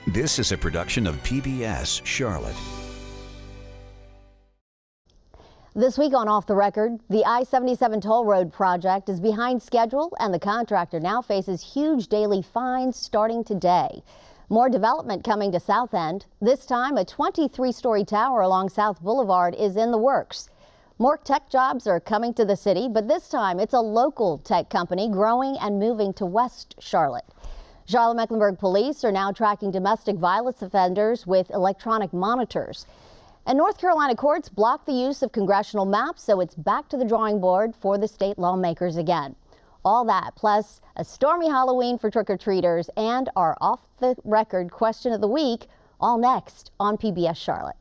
This is a production of PBS Charlotte. This week on Off the Record, the I-77 toll road project is behind schedule and the contractor now faces huge daily fines starting today. More development coming to South End. This time, a 23-story tower along South Boulevard is in the works. More tech jobs are coming to the city, but this time it's a local tech company growing and moving to West Charlotte. Charlotte-Mecklenburg police are now tracking domestic violence offenders with electronic monitors. And North Carolina courts blocked the use of congressional maps, so it's back to the drawing board for the state lawmakers again. All that, plus a stormy Halloween for trick-or-treaters and our off-the-record question of the week, all next on PBS Charlotte.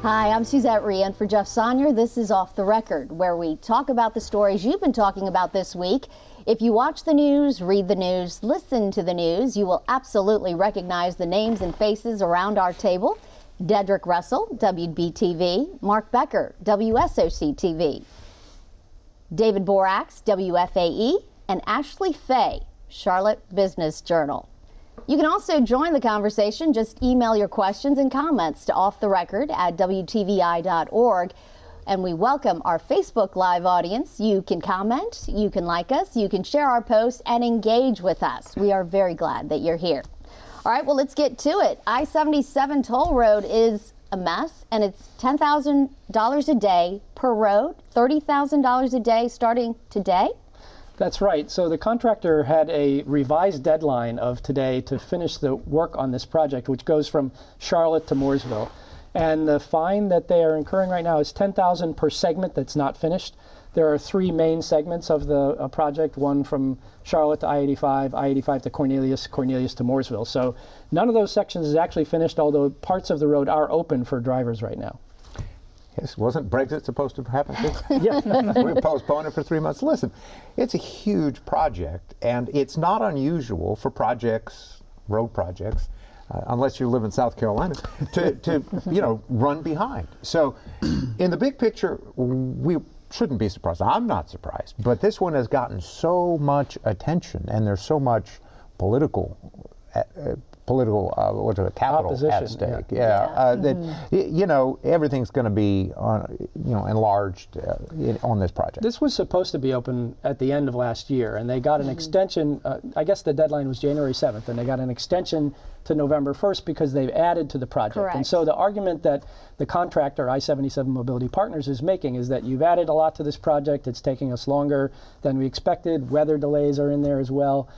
Hi, I'm Suzette Rhee, and for Jeff Sonyer, this is Off the Record, where we talk about the stories you've been talking about this week. If you watch the news, read the news, listen to the news, you will absolutely recognize the names and faces around our table. Dedrick Russell, WBTV, Mark Becker, WSOC-TV, David Borax, WFAE, and Ashley Fay, Charlotte Business Journal. You can also join the conversation. Just email your questions and comments to offtherecord@WTVI.org. And we welcome our Facebook Live audience. You can comment, you can like us, you can share our posts and engage with us. We are very glad that you're here. All right, well, let's get to it. I-77 toll road is a mess, and it's $10,000 a day per road, $30,000 a day starting today. That's right. So the contractor had a revised deadline of today to finish the work on this project, which goes from Charlotte to Mooresville. And the fine that they are incurring right now is $10,000 per segment that's not finished. There are three main segments of the project, one from Charlotte to I-85, I-85 to Cornelius, Cornelius to Mooresville. So none of those sections is actually finished, although parts of the road are open for drivers right now. Yes, wasn't Brexit supposed to happen? Yeah. We postponed it for 3 months. Listen, it's a huge project, and it's not unusual for projects, road projects, unless you live in South Carolina, to run behind. So in the big picture, we shouldn't be surprised. I'm not surprised, but this one has gotten so much attention, and there's so much political capital Opposition, at stake. That everything's going to be enlarged on this project. This was supposed to be open at the end of last year, and they got an extension. I guess the deadline was January 7th, and they got an extension to November 1st because they've added to the project. Correct. And so the argument that the contractor, I-77 Mobility Partners, is making is that you've added a lot to this project. It's taking us longer than we expected. Weather delays are in there as well.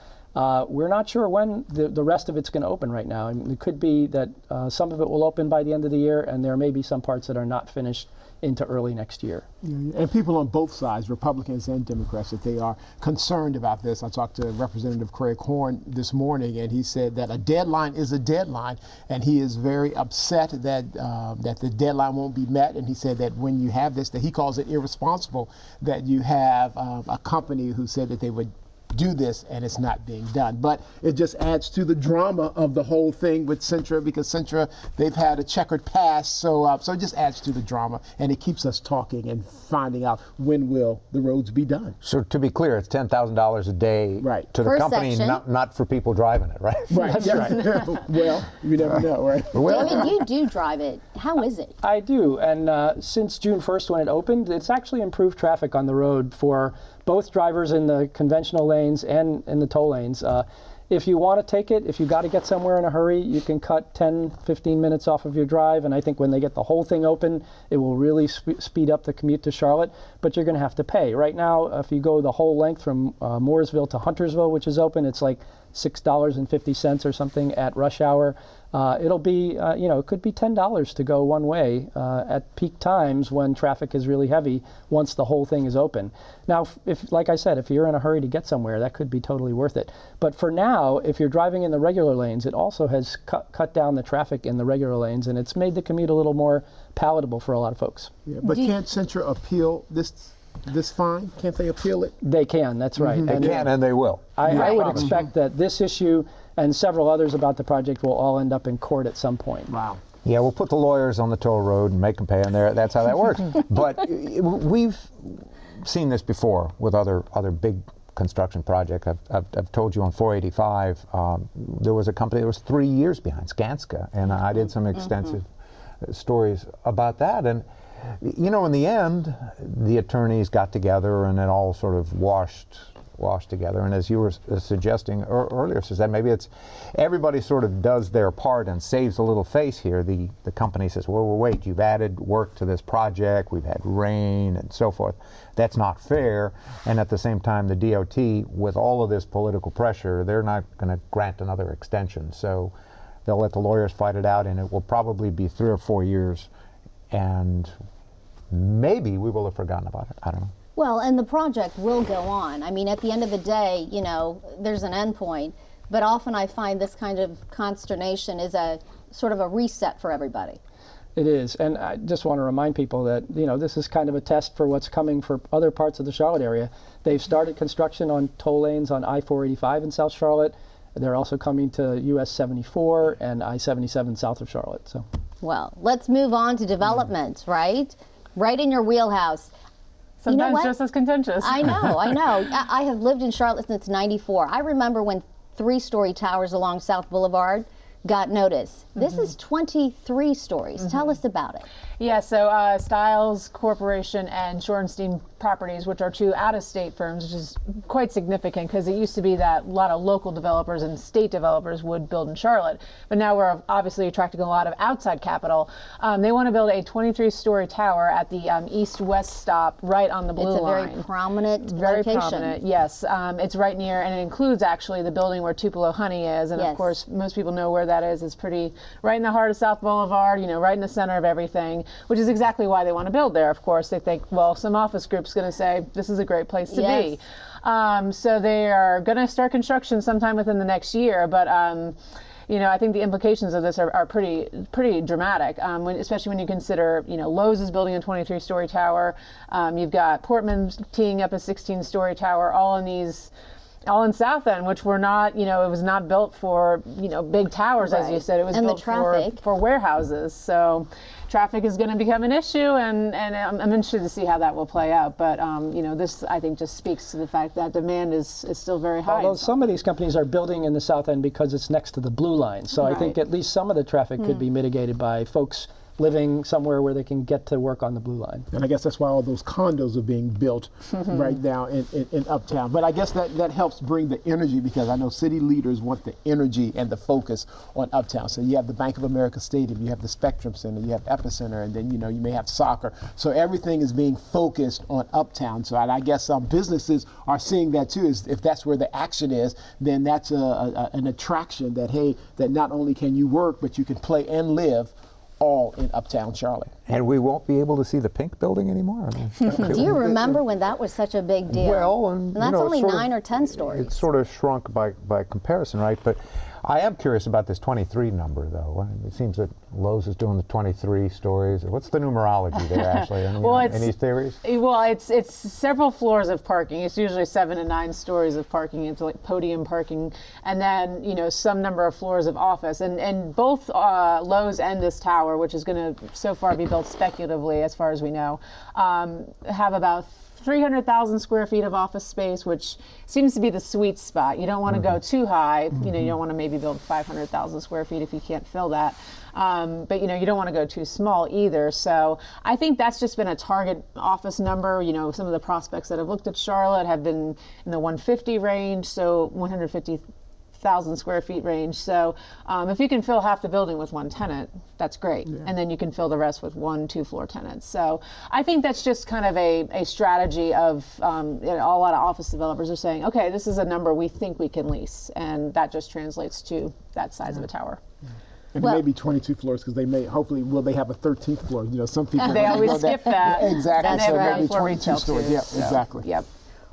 We're not sure when the rest of it's going to open right now. I mean, it could be that some of it will open by the end of the year, and there may be some parts that are not finished into early next year. And people on both sides, Republicans and Democrats, that they are concerned about this. I talked to Representative Craig Horn this morning, and he said that a deadline is a deadline, and he is very upset that that the deadline won't be met. And he said that when you have this, that he calls it irresponsible that you have a company who said that they would do this and it's not being done. But it just adds to the drama of the whole thing with Cintra, because Cintra, they've had a checkered past, so it just adds to the drama, and it keeps us talking and finding out when will the roads be done. So to be clear, it's $10,000 a day to the Per company, section. not for people driving it, right? Right. That's right. Well, you never know, right? David, you do drive it. How is it? I do, and since June 1st when it opened, it's actually improved traffic on the road for both drivers in the conventional lanes and in the toll lanes. If you want to take it, if you got to get somewhere in a hurry, you can cut 10, 15 minutes off of your drive, and I think when they get the whole thing open, it will really speed up the commute to Charlotte, but you're going to have to pay. Right now, if you go the whole length from Mooresville to Huntersville, which is open, it's like $6.50 or something at rush hour. It'll be, it could be $10 to go one way at peak times when traffic is really heavy once the whole thing is open. Now, if, like I said, if you're in a hurry to get somewhere, that could be totally worth it. But for now, if you're driving in the regular lanes, it also has cut down the traffic in the regular lanes, and it's made the commute a little more palatable for a lot of folks. Yeah, but can't Cintra appeal this fine? Can't they appeal it? They can, that's right. They can and they will. I would expect that this issue and several others about the project will all end up in court at some point. Wow. Yeah, we'll put the lawyers on the toll road and make them pay, and that's how that works. But we've seen this before with other big construction projects. I've told you on 485, there was a company that was 3 years behind, Skanska, and I did some extensive stories about that. And you know, in the end, the attorneys got together and it all sort of washed together. And as you were suggesting earlier, Suzanne, maybe it's everybody sort of does their part and saves a little face here. The company says, well, wait, you've added work to this project, we've had rain and so forth. That's not fair. And at the same time, the DOT, with all of this political pressure, they're not going to grant another extension. So they'll let the lawyers fight it out, and it will probably be 3 or 4 years, and maybe we will have forgotten about it. I don't know. Well, and the project will go on. I mean, at the end of the day, you know, there's an end point, but often I find this kind of consternation is a sort of a reset for everybody. It is, and I just want to remind people that, you know, this is kind of a test for what's coming for other parts of the Charlotte area. They've started construction on toll lanes on I-485 in South Charlotte. They're also coming to US 74 and I-77 south of Charlotte. So, well, let's move on to development, right? Right in your wheelhouse. Sometimes you know what? just as contentious. I know. I have lived in Charlotte since '94. I remember when 3-story towers along South Boulevard got notice. This is 23 stories. Tell us about it. Yeah, so Stiles Corporation and Shorenstein Properties, which are two out-of-state firms, which is quite significant because it used to be that a lot of local developers and state developers would build in Charlotte. But now we're obviously attracting a lot of outside capital. They want to build a 23-story tower at the east-west stop right on the Blue Line. It's a very prominent Very location. prominent, yes. It's right near, and it includes actually the building where Tupelo Honey is. And Yes. of course, most people know where that is. It's pretty right in the heart of South Boulevard, you know, right in the center of everything, which is exactly why they want to build there. Of course, they think, well, some office group's going to say this is a great place to Yes. be. So they are going to start construction sometime within the next year, but you know, I think the implications of this are pretty dramatic, especially when you consider, you know, Lowe's is building a 23-story tower. You've got Portman teeing up a 16-story tower, all in South End, which were not, you know, it was not built for, you know, big towers, as you said. It was And the built traffic. for warehouses. So traffic is going to become an issue, and I'm interested to see how that will play out. But, you know, this, I think, just speaks to the fact that demand is still very high. although some of these companies are building in the South End because it's next to the Blue Line. So I think Right. at least some of the traffic could be mitigated by folks living somewhere where they can get to work on the Blue Line. And I guess that's why all those condos are being built right now in Uptown. But I guess that helps bring the energy, because I know city leaders want the energy and the focus on Uptown. So you have the Bank of America Stadium, you have the Spectrum Center, you have Epicenter, and then, you know, you may have soccer. So everything is being focused on Uptown. So I guess businesses are seeing that too. Is if that's where the action is, then that's an attraction that, hey, that not only can you work, but you can play and live all in Uptown Charlotte. And we won't be able to see the Pink Building anymore. I mean, Do you remember when that was such a big deal? Well, and that's you know, only it's sort 9 of- or 10 stories. It's sort of shrunk by comparison, right? But I am curious about this 23 number, though. It seems that Lowe's is doing the 23 stories. What's the numerology there, Ashley? Any theories? Well, it's several floors of parking. It's usually 7 to 9 stories of parking. It's like podium parking, and then, you know, some number of floors of office. And both Lowe's and this tower, which is going to so far be built speculatively, as far as we know, have about 300,000 square feet of office space, which seems to be the sweet spot. You don't want to go too high. You know, you don't want to maybe build 500,000 square feet if you can't fill that. But, you know, you don't want to go too small either. So I think that's just been a target office number. You know, some of the prospects that have looked at Charlotte have been in the 150 range, so 150,000 square feet range. So if you can fill half the building with one tenant, that's great. Yeah. And then you can fill the rest with 1 2-floor tenants. So I think that's just kind of a strategy of you know, a lot of office developers are saying, okay, this is a number we think we can lease. And that just translates to that size of a tower. And it may be 22 floors, because they may, hopefully, will they have a 13th floor? You know, some people They always skip that. Yeah, exactly. And So they have maybe floor 22 retail stories. too, Yeah, so, exactly. Yep.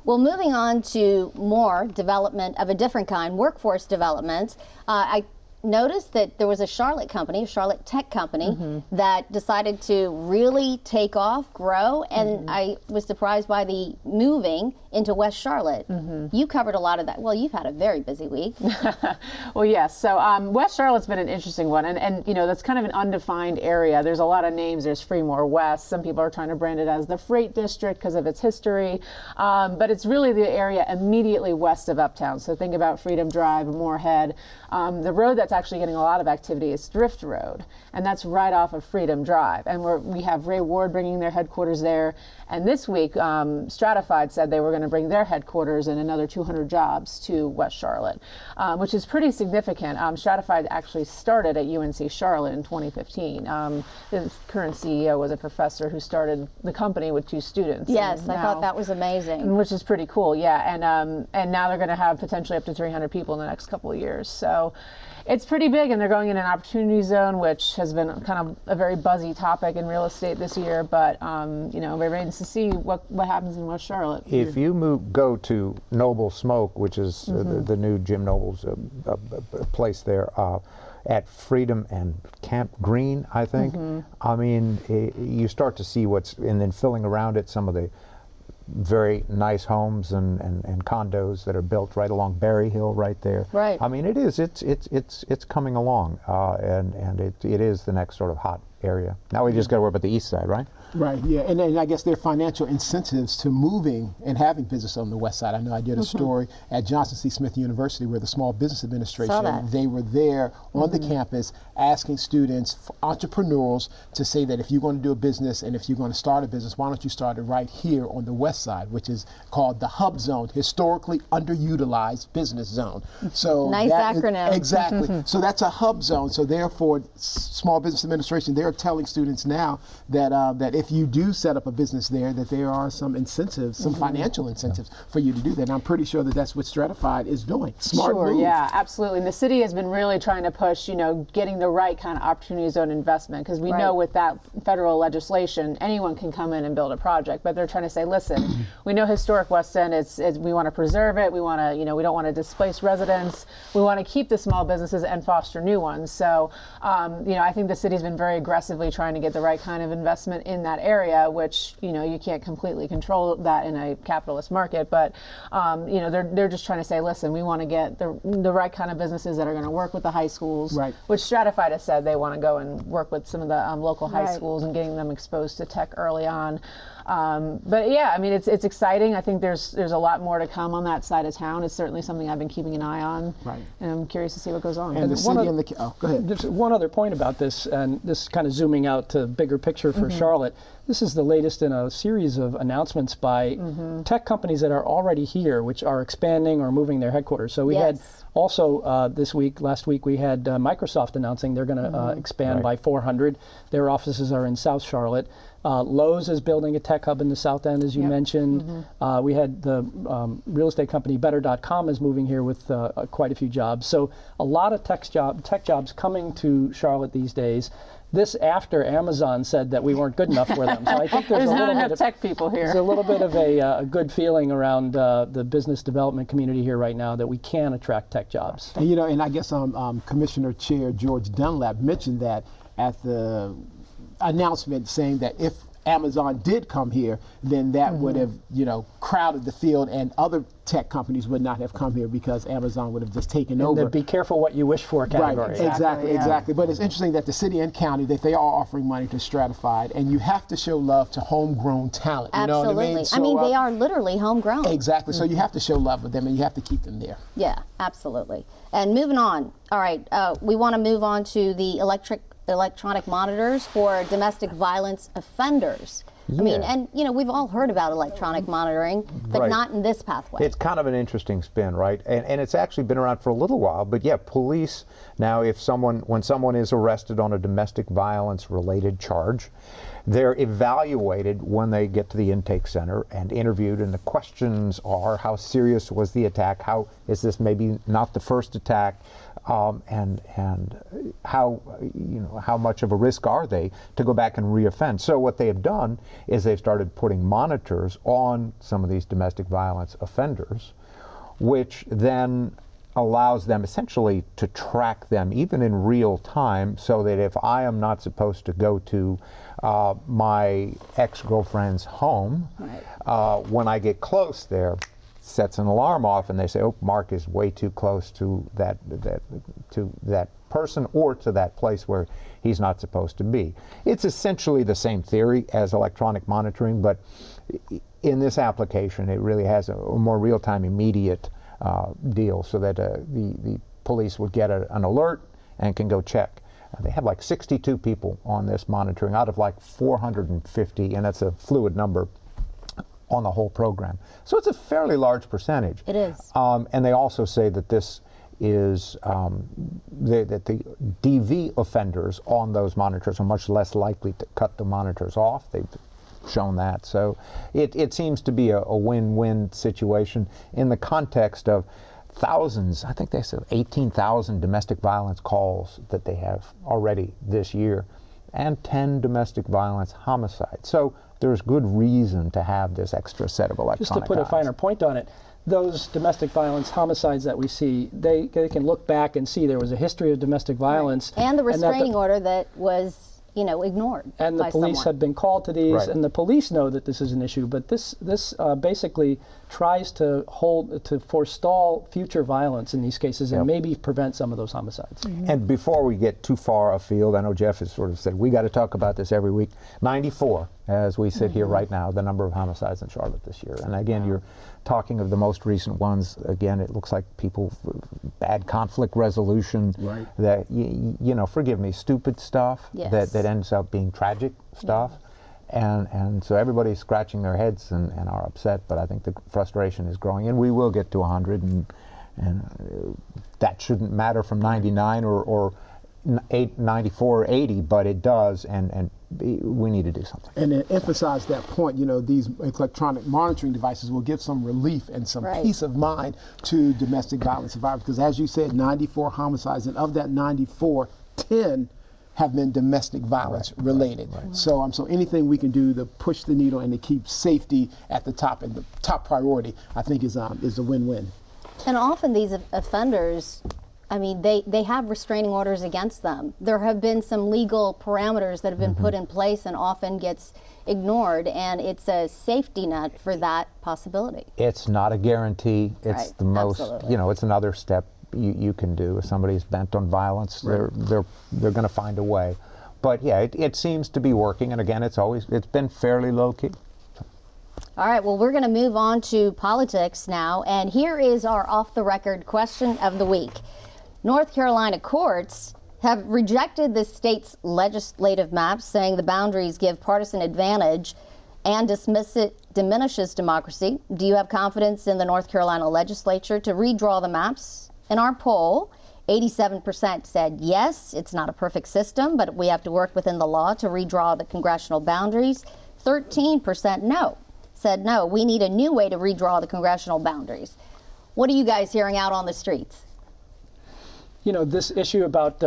Well, moving on to more development of a different kind, workforce development. I noticed that there was a Charlotte company, a Charlotte tech company, that decided to really take off, grow, and I was surprised by the moving into West Charlotte. You covered a lot of that. Well, you've had a very busy week. Well, yes. So West Charlotte's been an interesting one, and you know, that's kind of an undefined area. There's a lot of names. There's Fremore West. Some people are trying to brand it as the Freight District because of its history, but it's really the area immediately west of Uptown. So think about Freedom Drive, Moorhead. The road that's actually getting a lot of activity is Thrift Road, and that's right off of Freedom Drive. And we have Ray Ward bringing their headquarters there. And this week, Stratified said they were going to bring their headquarters and another 200 jobs to West Charlotte, which is pretty significant. Stratified actually started at UNC Charlotte in 2015. The current CEO was a professor who started the company with 2 students. Yes, I thought that was amazing. Which is pretty cool, yeah. And now they're going to have potentially up to 300 people in the next couple of years. So it's pretty big, and they're going in an opportunity zone, which has been kind of a very buzzy topic in real estate this year. But you know, we're waiting to see what happens in West Charlotte. If you go to Noble Smoke, which is the new Jim Noble's place there at Freedom and Camp Green, I think. I mean, you start to see and then filling around it some of the very nice homes and condos that are built right along Berry Hill right there. Right. I mean, it's coming along, and it is the next sort of hot area. Now we just got to worry about the east side, right? Right, yeah, and I guess there are financial incentives to moving and having business on the west side. I know I did a story at Johnson C. Smith University where the Small Business Administration, they were there on the campus asking students, entrepreneurs, to say that if you're going to do a business and if you're going to start a business, why don't you start it right here on the west side, which is called the Hub Zone, historically underutilized business zone. So nice acronym. Exactly. So that's a hub zone. So therefore, Small Business Administration, they're telling students now that that if you do set up a business there, that there are some incentives, some financial incentives for you to do that. And I'm pretty sure that that's what Stratified is doing. Smart move. Yeah, absolutely. And the city has been really trying to push, you know, getting the right kind of opportunity zone investment, because we know with that federal legislation, anyone can come in and build a project. But they're trying to say, listen, we know historic West End, we want to preserve it. We want to, you know, we don't want to displace residents. We want to keep the small businesses and foster new ones. So, you know, I think the city's been very aggressively trying to get the right kind of investment in that area, which, you know, you can't completely control that in a capitalist market, but you know, they're just trying to say, listen, we want to get the right kind of businesses that are going to work with the high schools, which Stratified has said they want to go and work with some of the local high schools and getting them exposed to tech early on. But yeah, I mean, it's exciting. I think there's a lot more to come on that side of town. It's certainly something I've been keeping an eye on, and I'm curious to see what goes on. And the city and go ahead. There's one other point about this, and this kind of zooming out to bigger picture for Charlotte. This is the latest in a series of announcements by tech companies that are already here, which are expanding or moving their headquarters. So we had also last week, we had Microsoft announcing they're going to expand by 400. Their offices are in South Charlotte. Lowe's is building a tech hub in the South End, as you mentioned. We had the real estate company Better.com is moving here with quite a few jobs. So a lot of tech jobs coming to Charlotte these days. This after Amazon said that we weren't good enough for them. So I think there's not enough tech people here. There's a little bit of a good feeling around the business development community here right now that we can attract tech jobs. And, you know, and I guess Commissioner Chair George Dunlap mentioned that at the announcement, saying that if Amazon did come here, then that would have, you know, crowded the field, and other tech companies would not have come here because Amazon would have just taken over. The be careful what you wish for category. Right, exactly. But it's interesting that the city and county, that they are offering money to Stratified, and you have to show love to homegrown talent. You know what I mean? So, I mean, they are literally homegrown. Exactly. So you have to show love with them, and you have to keep them there. Yeah, absolutely. And moving on. All right, we want to move on to the electronic monitors for domestic violence offenders. I mean, and you know, we've all heard about electronic monitoring, but not in this pathway. It's kind of an interesting spin, right? And it's actually been around for a little while, but yeah, police now, when someone is arrested on a domestic violence related charge, they're evaluated when they get to the intake center and interviewed, and the questions are, how serious was the attack? How is this maybe not the first attack? And how, you know, how much of a risk are they to go back and reoffend? So what they have done is they've started putting monitors on some of these domestic violence offenders, which then allows them essentially to track them even in real time, so that if I am not supposed to go to my ex-girlfriend's home, when I get close there, sets an alarm off, and they say, "Oh, Mark is way too close to that person or to that place where he's not supposed to be." It's essentially the same theory as electronic monitoring, but in this application, it really has a more real-time, immediate deal, so that the police would get an alert and can go check. They have like 62 people on this monitoring out of like 450, and that's a fluid number on the whole program. So it's a fairly large percentage. It is. And they also say that this is that the DV offenders on those monitors are much less likely to cut the monitors off. They've shown that. So it seems to be a win-win situation in the context of thousands, I think they said 18,000 domestic violence calls that they have already this year, and 10 domestic violence homicides. So there's good reason to have this extra set of electronic Just to put a eyes. finer point on it, those domestic violence homicides that we see, they can look back and see there was a history of domestic violence. And the that restraining order that was, ignored And the by police someone. have been called to these, Right. and the police know that this is an issue. But this basically tries to forestall future violence in these cases, and Yep. maybe prevent some of those homicides. And before we get too far afield, I know Jeff has sort of said we got to talk about this every week. 94, as we sit here right now, the number of homicides in Charlotte this year. And again, you're talking of the most recent ones. Again, it looks like people, bad conflict resolution, Right. that, forgive me, stupid stuff Yes. that ends up being tragic stuff. And so everybody's scratching their heads and are upset, but I think the frustration is growing. And we will get to 100, and that shouldn't matter from 99 or 94 or 80, but it does, and we need to do something. And to emphasize that point, these electronic monitoring devices will give some relief and some Right. peace of mind to domestic violence survivors. Because as you said, 94 homicides, and of that 94, 10 have been domestic violence related. So anything we can do to push the needle and to keep safety at the top, and the top priority, I think is a win-win. And often these offenders, they have restraining orders against them. There have been some legal parameters that have been put in place and often gets ignored, and it's a safety net for that possibility. It's not a guarantee. It's Right, the most, absolutely. it's another step you can do. If somebody's bent on violence, they're going to find a way. But yeah, it seems to be working. And again, it's been fairly low key. All right, well, we're going to move on to politics now, and here is our off-the-record question of the week. North Carolina courts have rejected the state's legislative maps, saying the boundaries give partisan advantage and diminishes democracy. Do you have confidence in the North Carolina legislature to redraw the maps? In our poll, 87% said yes, it's not a perfect system, but we have to work within the law to redraw the congressional boundaries. 13% no, said no, we need a new way to redraw the congressional boundaries. What are you guys hearing out on the streets? This issue about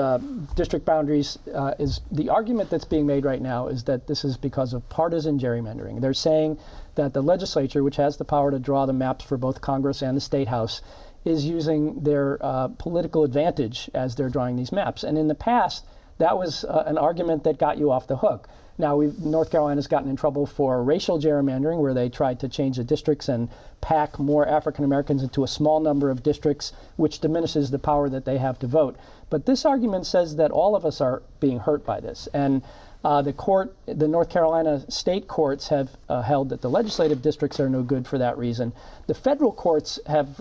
district boundaries is the argument that's being made right now is that this is because of partisan gerrymandering. They're saying that the legislature, which has the power to draw the maps for both Congress and the State House, is using their political advantage as they're drawing these maps. And in the past, that was an argument that got you off the hook. Now, North Carolina's gotten in trouble for racial gerrymandering, where they tried to change the districts and pack more African Americans into a small number of districts, which diminishes the power that they have to vote. But this argument says that all of us are being hurt by this. And the North Carolina state courts have held that the legislative districts are no good for that reason. The federal courts have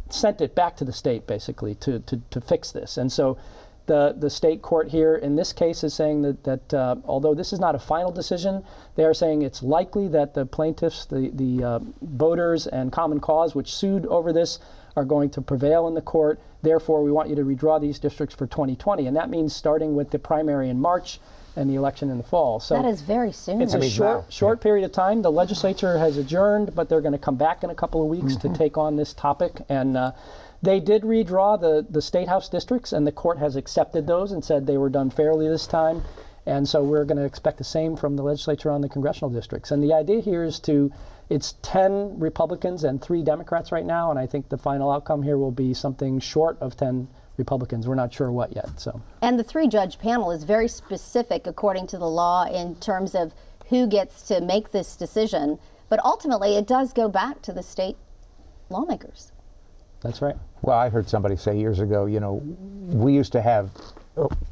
sent it back to the state, basically, to fix this. And so the state court here in this case is saying that although this is not a final decision, they are saying it's likely that the plaintiffs, the voters and Common Cause, which sued over this, are going to prevail in the court. Therefore, we want you to redraw these districts for 2020. And that means starting with the primary in March and the election in the fall. So That is very soon. it's a short period of time. The legislature has adjourned, but they're going to come back in a couple of weeks to take on this topic. And they did redraw the State House districts, and the court has accepted those and said they were done fairly this time. And so we're going to expect the same from the legislature on the congressional districts. And the idea here is it's 10 Republicans and 3 Democrats right now, and I think the final outcome here will be something short of 10 Republicans. We're not sure what yet. So. And the 3-judge panel is very specific according to the law in terms of who gets to make this decision. But ultimately, it does go back to the state lawmakers. That's right. Well, I heard somebody say years ago, we used to have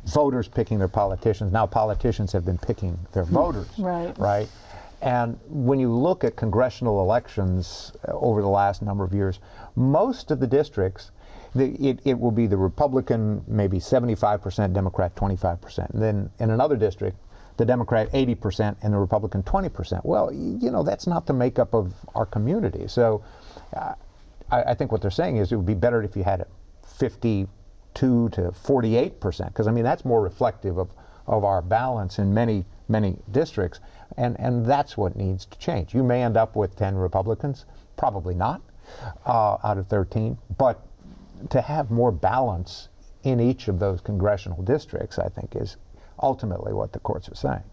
voters picking their politicians. Now politicians have been picking their voters. Right. Right. And when you look at congressional elections over the last number of years, most of the districts, it will be the Republican, maybe 75%, Democrat 25%. And then in another district, the Democrat 80% and the Republican 20%. Well, that's not the makeup of our community. So I think what they're saying is it would be better if you had it 52 to 48%, because that's more reflective of our balance in many districts, and that's what needs to change. You may end up with 10 Republicans, probably not, out of 13, but to have more balance in each of those congressional districts, I think, is ultimately what the courts are saying.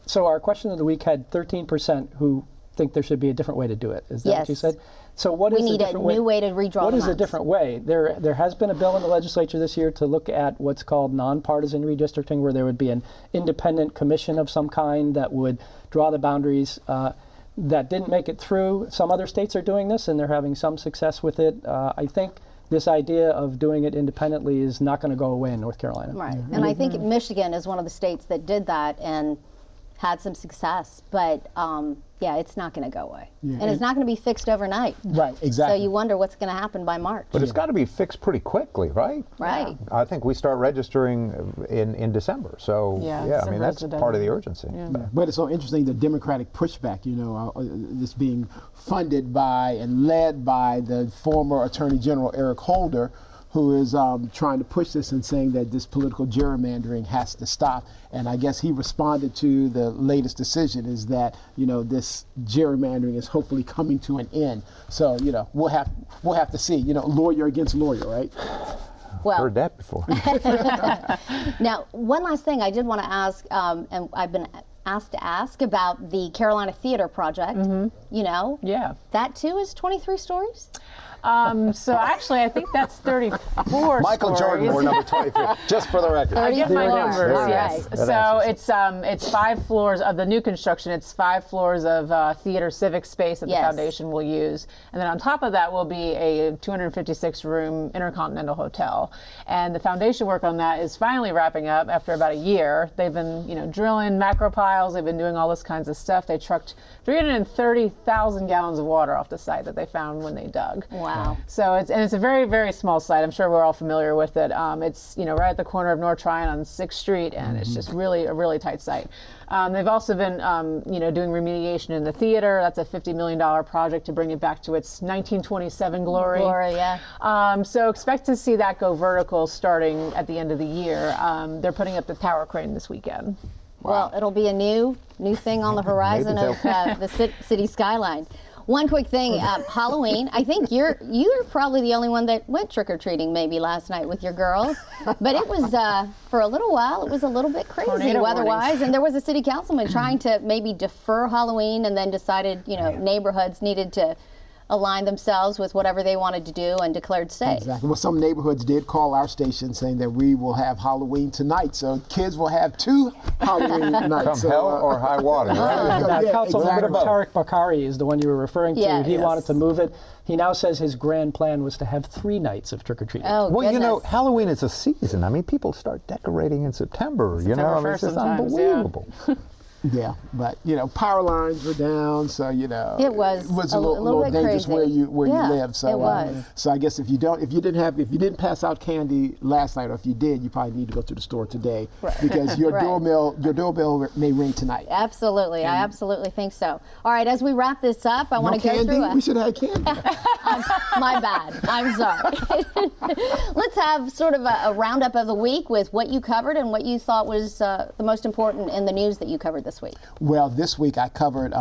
So our question of the week had 13% who think there should be a different way to do it. Is that what you said? So what is we need a new way to redraw What the is a maps. different way? There has been a bill in the legislature this year to look at what's called nonpartisan redistricting, where there would be an independent commission of some kind that would draw the boundaries. That didn't make it through. Some other states are doing this, and they're having some success with it. I think this idea of doing it independently is not going to go away in North Carolina. Right. And I think Michigan is one of the states that did that and had some success. But it's not going to go away. Yeah. And it's not going to be fixed overnight. Right, exactly. So you wonder what's going to happen by March. But it's got to be fixed pretty quickly, right? Right. I think we start registering in December. So, December that's is the part of the deadline. urgency. But it's so interesting, the Democratic pushback, this being funded by and led by the former Attorney General Eric Holder, who is trying to push this and saying that this political gerrymandering has to stop. And I guess he responded to the latest decision is that, this gerrymandering is hopefully coming to an end. So, we'll have to see, lawyer against lawyer, right? Well, Heard that before. now, one last thing I did want to ask, and I've been asked to ask about the Carolina Theater Project. Yeah. That too is 23 stories? So actually, I think that's 34 Michael Jordan, stories. we're number 23, just for the record. I get my 34. numbers, All yes. right. So it's 5 floors of the new construction. It's 5 floors of theater civic space that the foundation will use. And then on top of that will be a 256-room Intercontinental Hotel. And the foundation work on that is finally wrapping up after about a year. They've been, drilling macro piles. They've been doing all this kinds of stuff. They trucked 330,000 gallons of water off the site that they found when they dug. Wow. So it's a very, very small site. I'm sure we're all familiar with it. It's right at the corner of North Tryon on 6th Street, and it's just really a really tight site. They've also been doing remediation in the theater. That's a $50 million project to bring it back to its 1927 glory. So expect to see that go vertical starting at the end of the year. They're putting up the tower crane this weekend. Well, it'll be a new thing on the horizon of the city skyline. One quick thing, Halloween. I think you're probably the only one that went trick-or-treating maybe last night with your girls. But it was, for a little while, it was a little bit crazy Tornado weather-wise. And there was a city councilman trying to maybe defer Halloween and then decided, neighborhoods needed to align themselves with whatever they wanted to do and declared safe. Exactly. Well, some neighborhoods did call our station saying that we will have Halloween tonight. So kids will have 2 Halloween nights. Come hell or high water. Right? Councilmember exactly. Tariq Bakari is the one you were referring to. Yes. He wanted to move it. He now says his grand plan was to have 3 nights of trick-or-treating. Oh, Well, goodness. Halloween is a season. People start decorating in September. September It's 1st just sometimes, unbelievable. Yeah, but power lines were down, so It was a a little little bit dangerous crazy. where you live. So it was. So I guess if you didn't pass out candy last night, or if you did, you probably need to go to the store today because your Right. doorbell may ring tonight. Absolutely. I absolutely think so. All right, as we wrap this up, I want to go candy? through We should have candy. my bad. I'm sorry. Let's have sort of a roundup of the week with what you covered and what you thought was the most important in the news that you covered this week. Well, this week I covered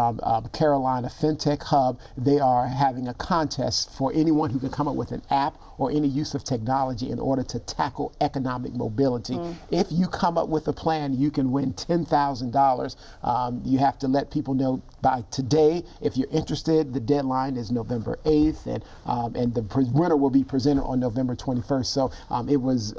Carolina FinTech Hub. They are having a contest for anyone who can come up with an app or any use of technology in order to tackle economic mobility. If you come up with a plan, you can win $10,000. You have to let people know by today. If you're interested, the deadline is November 8th, and the winner will be presented on November 21st. So it was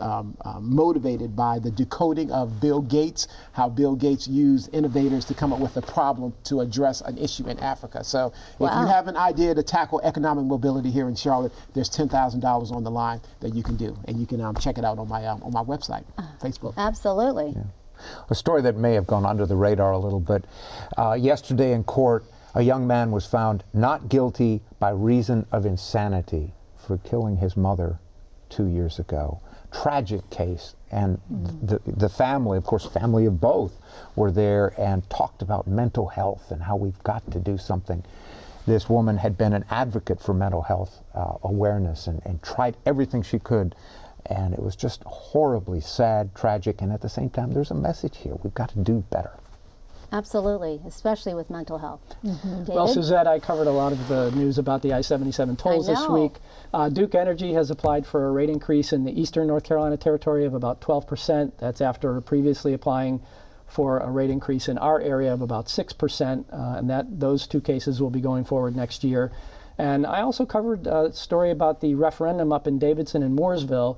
motivated by the decoding of Bill Gates, how Bill Gates used innovators to come up with a problem to address an issue in Africa. So if you have an idea to tackle economic mobility here in Charlotte, there's $10,000 on the line that you can do, and you can check it out on my website, Facebook. Absolutely. Yeah. A story that may have gone under the radar a little bit. Yesterday in court, a young man was found not guilty by reason of insanity for killing his mother 2 years ago. Tragic case, and the family, of course, family of both, were there and talked about mental health and how we've got to do something. This woman had been an advocate for mental health awareness and tried everything she could, and it was just horribly sad, tragic, and at the same time, there's a message here. We've got to do better. Absolutely, especially with mental health. David? Well, Suzette, I covered a lot of the news about the I-77 tolls this week. Duke Energy has applied for a rate increase in the eastern North Carolina territory of about 12%. That's after previously applying for a rate increase in our area of about 6%, and those two cases will be going forward next year. And I also covered a story about the referendum up in Davidson and Mooresville.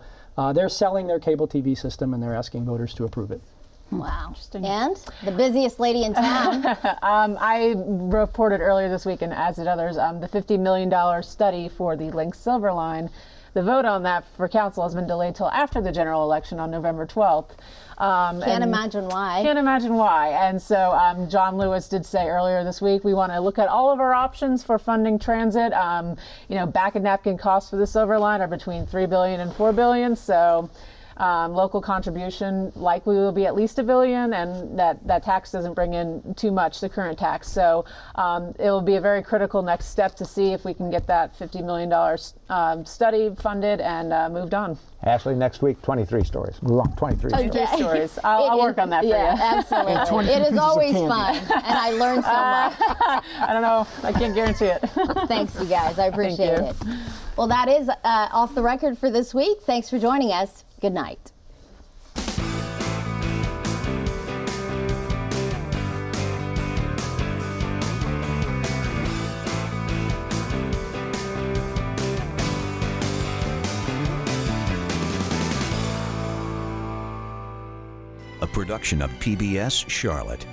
They're selling their cable TV system, and they're asking voters to approve it. Wow. And the busiest lady in town. I reported earlier this week, and as did others, the $50 million study for the Link Silver Line. The vote on that for council has been delayed till after the general election on November 12th. Can't imagine why. Can't imagine why. And so John Lewis did say earlier this week, we want to look at all of our options for funding transit. Back and napkin costs for the Silver Line are between $3 billion and $4 billion. So local contribution likely will be at least $1 billion, and that tax doesn't bring in too much, the current tax. So it will be a very critical next step to see if we can get that $50 million study funded and moved on. Ashley, next week, 23 stories. Move on, 23 stories. Okay. Stories. I'll work on that for you. Absolutely. It is always fun, and I learned so much. I don't know. I can't guarantee it. Thanks, you guys. I appreciate it. Well, that is Off the Record for this week. Thanks for joining us. Good night. A production of PBS Charlotte.